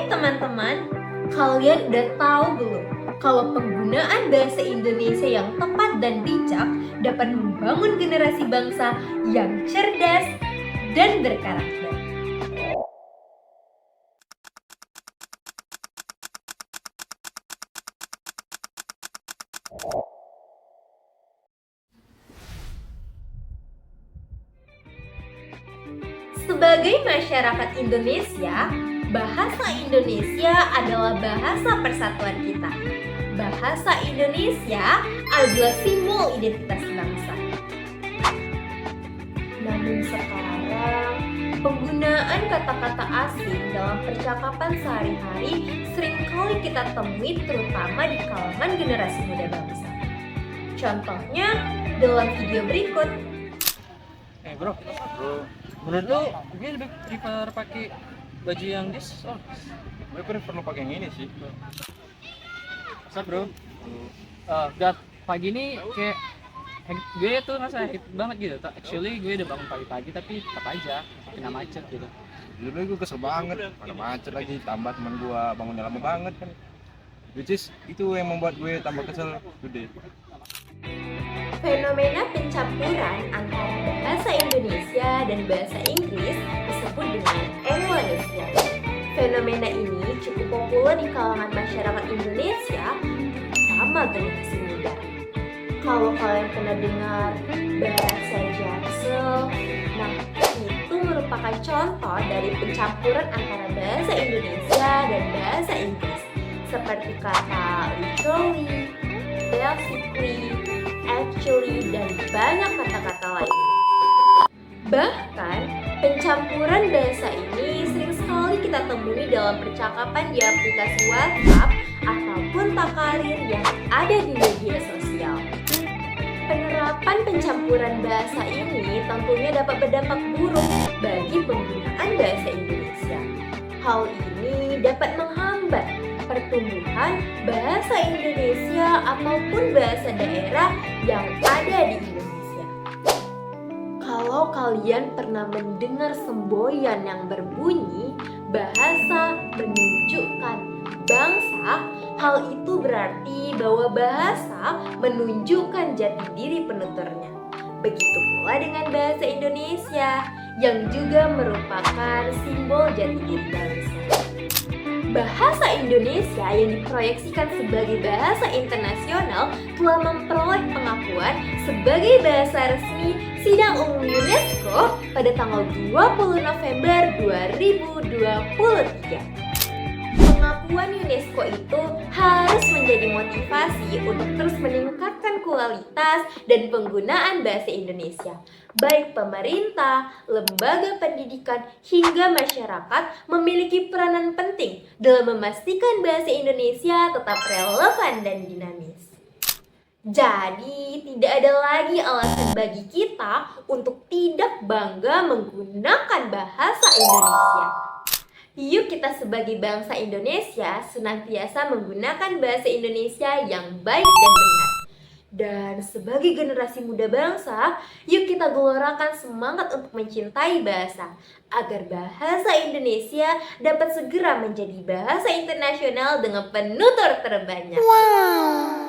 Hai teman-teman, kalian udah tahu belum kalau penggunaan bahasa Indonesia yang tepat dan bijak dapat membangun generasi bangsa yang cerdas dan berkarakter. Sebagai masyarakat Indonesia, bahasa Indonesia adalah bahasa persatuan kita. Bahasa Indonesia adalah simbol identitas bangsa. Namun sekarang, penggunaan kata-kata asing dalam percakapan sehari-hari seringkali kita temui terutama di kalangan generasi muda bangsa. Contohnya dalam video berikut. Bro, menurut lu gue lebih prefer pakai baju yang dis? Oh, Gue prefer lo pakai yang ini sih. Masa bro? Udah pagi ini kayak gue tuh ngerasa hektik banget gitu. Actually gue udah bangun pagi-pagi tapi tetap aja kena macet gitu. Dulu gue kesel banget, ada macet lagi, tambah teman gue bangunnya lama banget kan. Which is itu yang membuat gue tambah kesel today. Fenomena pencampuran antara bahasa Indonesia dan bahasa Inggris disebut dengan Anglonesia. Fenomena ini cukup populer di kalangan masyarakat Indonesia, terutama generasi muda. Kalau kalian pernah dengar bahasa Jaksel, nah itu merupakan contoh dari pencampuran antara bahasa Indonesia dan bahasa Inggris, seperti kata literally, basically, actually, dan banyak kata-kata lain. Bahkan, pencampuran bahasa ini sering sekali kita temui dalam percakapan di aplikasi WhatsApp ataupun takarir yang ada di media sosial. Penerapan pencampuran bahasa ini tentunya dapat berdampak buruk bagi penggunaan bahasa Indonesia. Hal ini dapat menghambat pertumbuhan bahasa Indonesia ataupun bahasa daerah yang ada di Indonesia. Kalau kalian pernah mendengar semboyan yang berbunyi bahasa menunjukkan bangsa, hal itu berarti bahwa bahasa menunjukkan jati diri penuturnya. Begitu pula dengan bahasa Indonesia yang juga merupakan simbol jati diri bangsa. Bahasa Indonesia yang diproyeksikan sebagai bahasa internasional telah memperoleh pengakuan sebagai bahasa resmi Sidang Umum UNESCO pada tanggal 20 November 2023. Pengakuan UNESCO itu harus menjadi motivasi untuk terus meningkatkan kualitas dan penggunaan bahasa Indonesia. Baik pemerintah, lembaga pendidikan, hingga masyarakat memiliki peranan penting dalam memastikan bahasa Indonesia tetap relevan dan dinamis. Jadi, tidak ada lagi alasan bagi kita untuk tidak bangga menggunakan bahasa Indonesia. Yuk kita sebagai bangsa Indonesia senantiasa menggunakan bahasa Indonesia yang baik dan benar. Dan sebagai generasi muda bangsa, yuk kita gelorakan semangat untuk mencintai bahasa, agar bahasa Indonesia dapat segera menjadi bahasa internasional dengan penutur terbanyak. Wow.